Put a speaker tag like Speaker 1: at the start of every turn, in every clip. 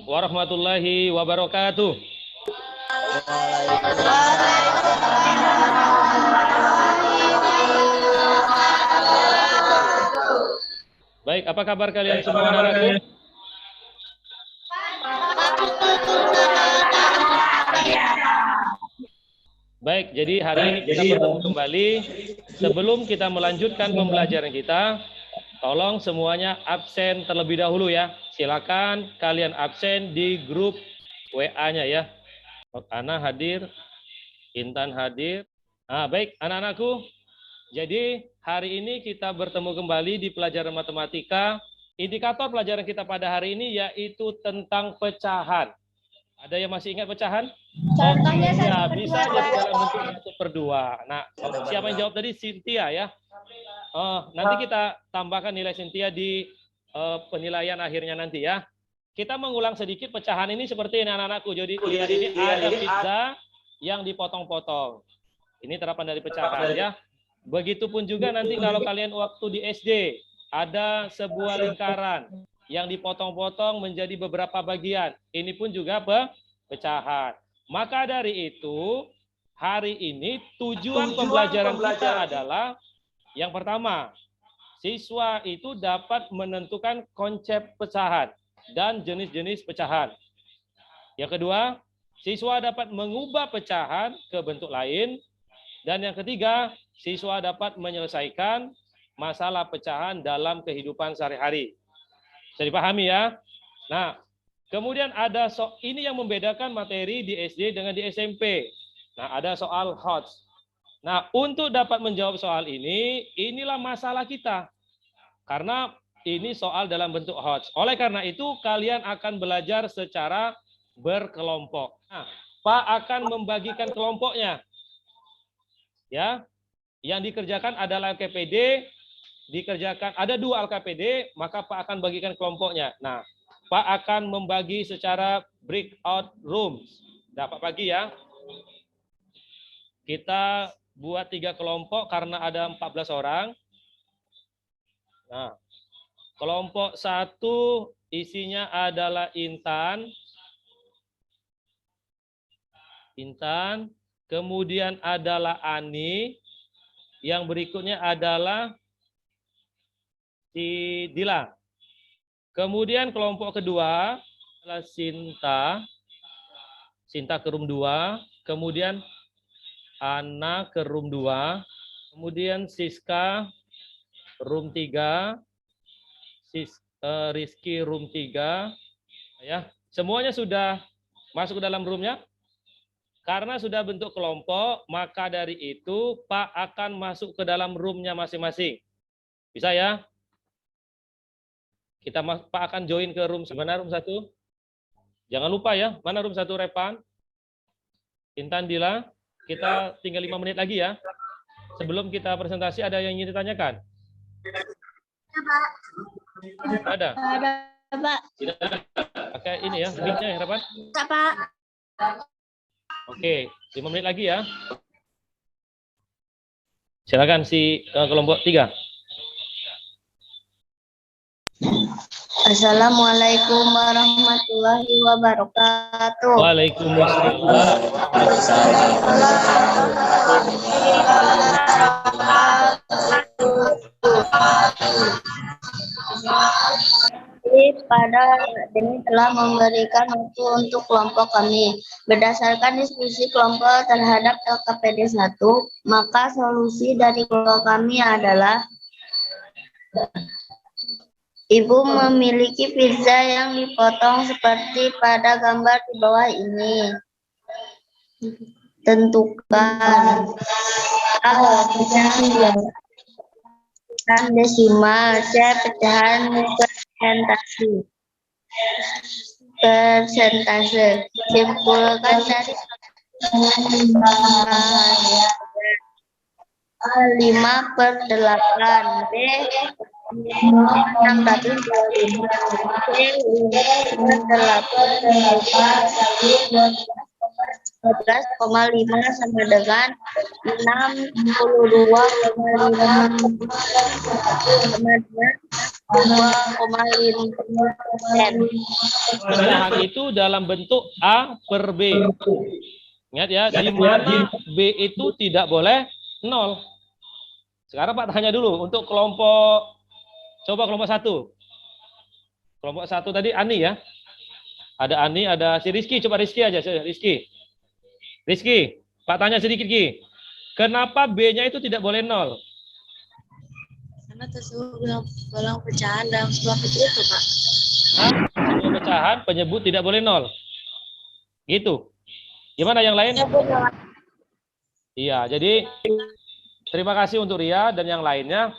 Speaker 1: warahmatullahi wabarakatuh. Baik, apa kabar kalian semua anak-anakku? Baik, jadi hari ini kita bertemu kembali. Sebelum kita melanjutkan pembelajaran kita, tolong semuanya absen terlebih dahulu ya. Silakan kalian absen di grup WA-nya ya. Ana hadir, Intan hadir. Nah, baik anak-anakku. Jadi hari ini kita bertemu kembali di pelajaran matematika. Indikator pelajaran kita pada hari ini yaitu tentang pecahan. Ada yang masih ingat pecahan?
Speaker 2: Contohnya
Speaker 1: Ya,
Speaker 2: 1/2.
Speaker 1: bisa jadi dalam bentuk 1/2. Nah, siapa yang jawab tadi? Cynthia ya. Nanti kita tambahkan nilai Cynthia di penilaian akhirnya nanti ya. Kita mengulang sedikit pecahan ini seperti ini anak-anakku. Jadi lihat ini ada pizza yang dipotong-potong. Ini terapan dari pecahan ya. Begitupun juga nanti kalau kalian waktu di SD ada sebuah lingkaran yang dipotong-potong menjadi beberapa bagian. Ini pun juga pecahan. Maka dari itu, hari ini tujuan pembelajaran kita adalah yang pertama, siswa itu dapat menentukan konsep pecahan dan jenis-jenis pecahan. Yang kedua, siswa dapat mengubah pecahan ke bentuk lain. Dan yang ketiga, siswa dapat menyelesaikan masalah pecahan dalam kehidupan sehari-hari. Bisa dipahami ya? Nah, kemudian ada ini yang membedakan materi di SD dengan di SMP. Nah, ada soal HOTS. Nah, untuk dapat menjawab soal ini, inilah masalah kita. Karena ini soal dalam bentuk HOTS. Oleh karena itu, kalian akan belajar secara berkelompok. Nah, Pak akan membagikan kelompoknya. Ya, yang dikerjakan adalah LKPD, dikerjakan ada 2 LKPD, maka Pak akan bagikan kelompoknya. Nah, Pak akan membagi secara breakout rooms. Dapat bagi ya. Kita buat 3 kelompok karena ada 14 orang. Nah, kelompok 1 isinya adalah Intan. Kemudian adalah Ani. Yang berikutnya adalah si Dila. Kemudian kelompok kedua adalah Sinta ke room 2. Kemudian Ana ke room 2. Kemudian Siska room 3. Rizky room 3. Ya, semuanya sudah masuk ke dalam roomnya. Karena sudah bentuk kelompok, maka dari itu Pak akan masuk ke dalam roomnya masing-masing. Bisa ya? Pak akan join ke room. Mana room 1? Jangan lupa ya, mana room 1 Repan? Intan, Dila. Kita tinggal 5 menit lagi ya. Sebelum kita presentasi, ada yang ingin ditanyakan? Ada?
Speaker 2: Ada, Pak.
Speaker 1: Tidak ada. Pakai ini ya, mic-nya ya, Repan?
Speaker 2: Tidak, Pak.
Speaker 1: Oke, 5 menit lagi ya. Silakan si kelompok 3.
Speaker 2: Assalamualaikum warahmatullahi wabarakatuh.
Speaker 1: Waalaikumsalam.
Speaker 2: Pada ini telah memberikan waktu untuk kelompok kami. Berdasarkan diskusi kelompok terhadap LKPD 1, maka solusi dari kelompok kami adalah Ibu memiliki pizza yang dipotong seperti pada gambar di bawah ini. Tentukan A. Pecahan desimal, C. Pecahan persentase. Simpulkan dari 5/8, B 625, C 12,5 sama dengan 62,5 sama dengan 2,5%.
Speaker 1: Pecahan itu dalam bentuk A per B. Ingat ya, di mana B itu tidak boleh 0. Sekarang Pak tanya dulu untuk kelompok, coba kelompok 1. Kelompok 1 tadi Ani ya. Ada Ani, ada si Rizky. Coba Rizky aja, Rizky. Rizky, Pak tanya sedikit Ki. Kenapa B-nya itu tidak boleh 0?
Speaker 2: Karena tersebut bilang pecahan dalam sebuah itu, Pak.
Speaker 1: Hah? Sebuah pecahan penyebut tidak boleh 0. Gitu. Gimana yang lain? Iya, jadi terima kasih untuk Ria dan yang lainnya.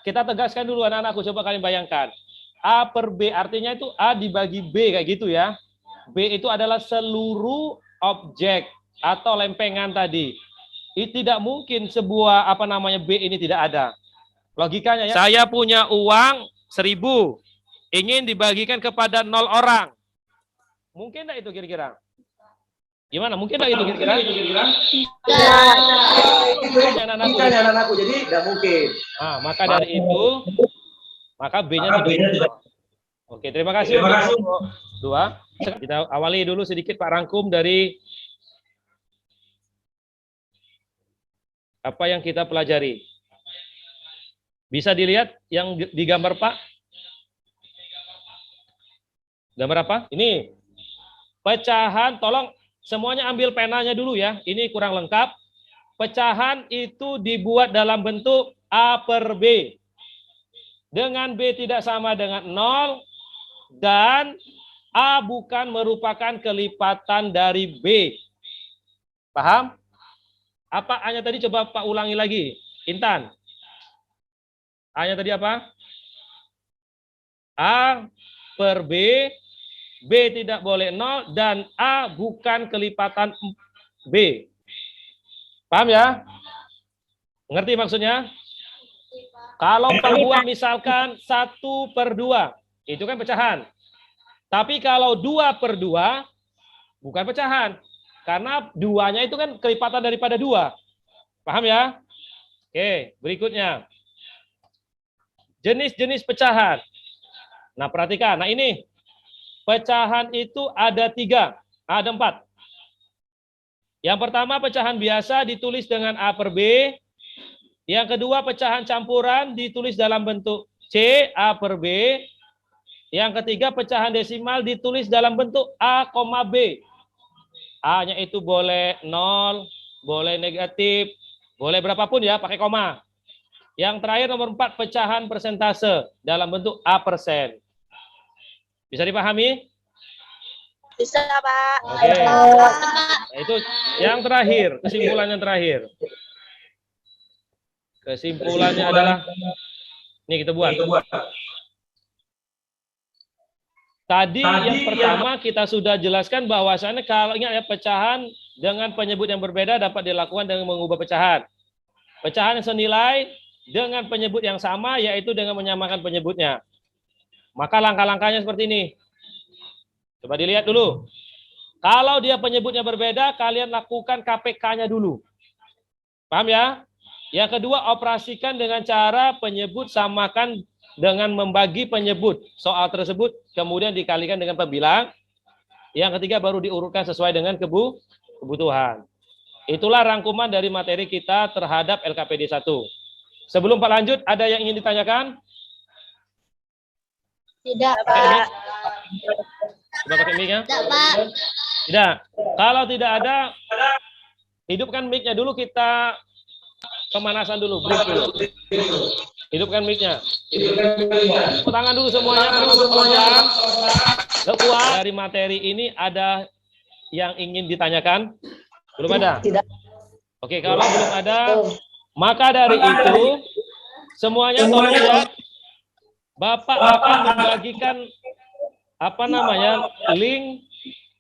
Speaker 1: Kita tegaskan dulu anak-anakku, coba kalian bayangkan. A per B artinya itu A dibagi B kayak gitu ya. B itu adalah seluruh objek atau lempengan tadi. Itu tidak mungkin sebuah B ini tidak ada. Logikanya ya. Saya punya uang 1.000. Ingin dibagikan kepada 0 orang. Mungkin enggak itu kira-kira? Gimana? Mungkin enggak itu kira-kira?
Speaker 3: Anak-anakku, jadi tidak mungkin.
Speaker 1: Nah, maka dari itu, maka B-nya tidak. Oke, terima kasih untuk 2. Kita awali dulu sedikit Pak rangkum dari apa yang kita pelajari. Bisa dilihat yang digambar Pak? Gambar apa? Ini. Pecahan, tolong semuanya ambil penanya dulu ya. Ini kurang lengkap. Pecahan itu dibuat dalam bentuk A per B. Dengan B tidak sama dengan 0. Dan A bukan merupakan kelipatan dari B. Paham? Apa A-nya tadi? Coba Pak ulangi lagi. Intan. A-nya tadi apa? A per B. B tidak boleh 0. Dan A bukan kelipatan B. Paham ya? Ngerti maksudnya? Kalau perbuah misalkan 1 per 2. Itu kan pecahan. Tapi kalau 2 per 2. Bukan pecahan. Karena 2-nya itu kan kelipatan daripada 2. Paham ya? Oke, berikutnya. Jenis-jenis pecahan. Nah, perhatikan. Nah, ini. Pecahan itu ada 3. Ada 4. Yang pertama, pecahan biasa ditulis dengan A per B. Yang kedua, pecahan campuran ditulis dalam bentuk C, A per B. Yang ketiga, pecahan desimal ditulis dalam bentuk A, B. A-nya itu boleh 0, boleh negatif, boleh berapapun ya, pakai koma. Yang terakhir nomor 4, pecahan persentase dalam bentuk A%. Bisa dipahami?
Speaker 2: Bisa, Pak.
Speaker 1: Oke. Nah, itu yang terakhir, kesimpulan yang terakhir. Kesimpulannya adalah, ini kita buat. Tadi yang pertama kita sudah jelaskan bahwasannya kalau ingat ya, pecahan dengan penyebut yang berbeda dapat dilakukan dengan mengubah pecahan. Pecahan yang senilai dengan penyebut yang sama yaitu dengan menyamakan penyebutnya. Maka langkah-langkahnya seperti ini. Coba dilihat dulu. Kalau dia penyebutnya berbeda, kalian lakukan KPK-nya dulu. Paham ya? Yang kedua, operasikan dengan cara penyebut samakan dengan membagi penyebut soal tersebut, kemudian dikalikan dengan pembilang. Yang ketiga baru diurutkan sesuai dengan kebutuhan. Itulah rangkuman dari materi kita terhadap LKPD 1. Sebelum Pak lanjut, ada yang ingin ditanyakan?
Speaker 2: Tidak, Pak.
Speaker 1: Coba pakai mic-nya.
Speaker 2: Tidak, Pak.
Speaker 1: Tidak. Kalau tidak ada, hidupkan mic-nya dulu, kita pemanasan dulu, break dulu. Hidupkan mic-nya. Tepuk tangan dulu semuanya. Dari materi ini ada yang ingin ditanyakan? Belum ada?
Speaker 3: Tidak.
Speaker 1: Oke, kalau belum ada, maka dari itu semuanya tolong ya. Bapak akan membagikan link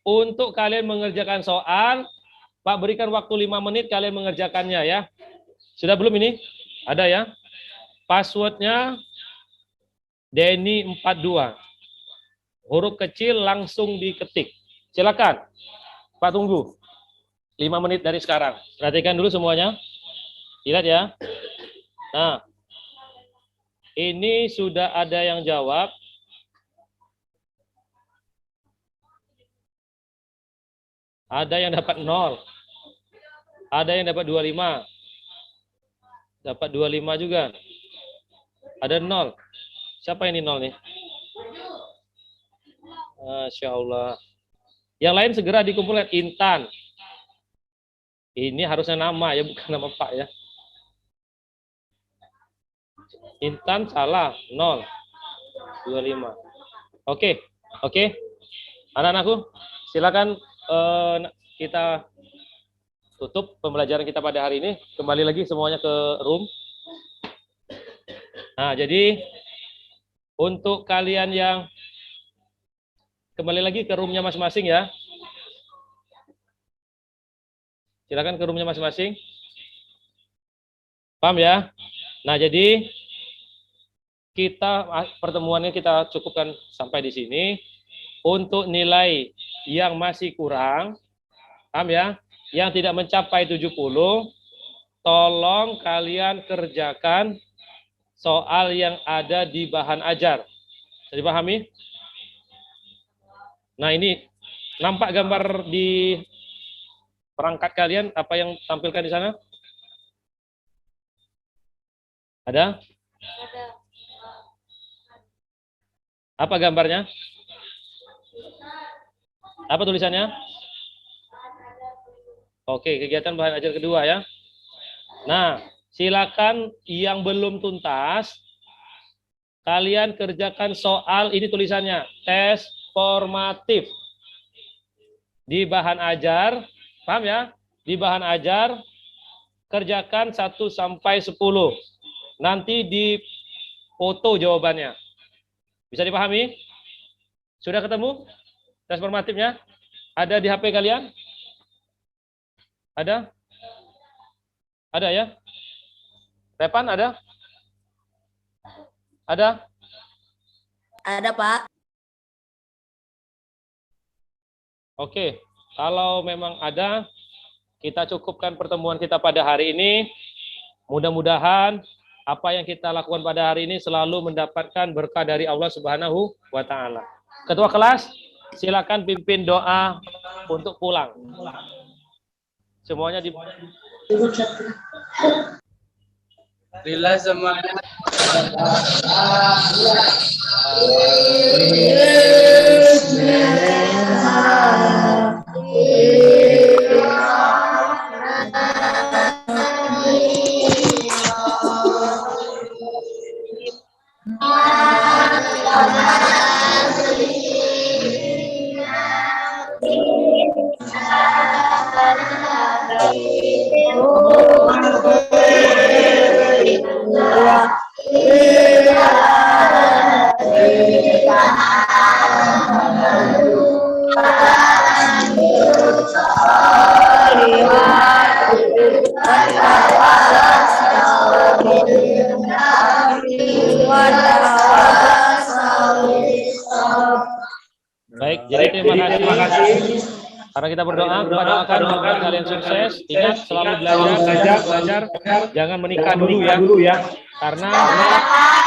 Speaker 1: untuk kalian mengerjakan soal. Pak berikan waktu 5 menit kalian mengerjakannya ya. Sudah belum ini? Ada ya? Passwordnya Denny 42. Huruf kecil langsung diketik. Silakan. Pak tunggu. 5 menit dari sekarang. Perhatikan dulu semuanya. Lihat ya. Nah. Ini sudah ada yang jawab. Ada yang dapat 0. Ada yang dapat 25. Dapat 25 juga. Ada 0. Siapa ini 0 nih? Masya Allah. Yang lain segera dikumpulkan. Intan. Ini harusnya nama ya, bukan nama Pak ya. Intan salah. 0. 25. Oke. Anak-anakku, silakan kita tutup pembelajaran kita pada hari ini. Kembali lagi semuanya ke room. Nah, jadi untuk kalian yang kembali lagi ke roomnya masing-masing ya. Silakan ke roomnya masing-masing. Paham ya? Nah, jadi pertemuannya kita cukupkan sampai di sini. Untuk nilai yang masih kurang, paham ya? Yang tidak mencapai 70, tolong kalian kerjakan soal yang ada di bahan ajar. Bisa dipahami? Nah, ini nampak gambar di perangkat kalian apa yang tampilkan di sana? Ada? Apa gambarnya? Apa tulisannya? Oke, kegiatan bahan ajar kedua ya. Nah, silakan yang belum tuntas, kalian kerjakan soal, ini tulisannya, tes formatif. Di bahan ajar, paham ya? Di bahan ajar, kerjakan 1 sampai 10. Nanti di foto jawabannya. Bisa dipahami? Sudah ketemu? Tes formatifnya? Ada di HP kalian? Ada? Ada ya? Repan ada? Ada?
Speaker 2: Ada, Pak.
Speaker 1: Oke, kalau memang ada, kita cukupkan pertemuan kita pada hari ini. Mudah-mudahan apa yang kita lakukan pada hari ini selalu mendapatkan berkah dari Allah Subhanahu wa Ta'ala. Ketua kelas, silakan pimpin doa untuk pulang. Semuanya di
Speaker 4: Alhamdulillah semuanya.
Speaker 1: Baik, jadi terima kasih. Karena kita berdoa, kita doakan semoga kalian sukses. Ingat selalu belajar, jangan menikah dulu ya. Karena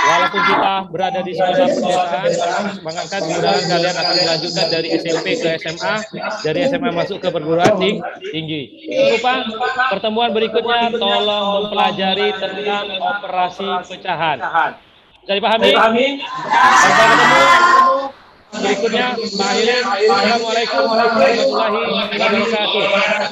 Speaker 1: walaupun kita berada di sekolah perdesaan, semangatkan mudah-mudahan kalian akan melanjutkan dari SMP ke SMA, dari SMA masuk ke perguruan tinggi. Jangan lupa pertemuan berikutnya tolong mempelajari tentang operasi pecahan. Bisa dipahami? Sampai ketemu berikutnya. Assalamualaikum warahmatullahi wabarakatuh.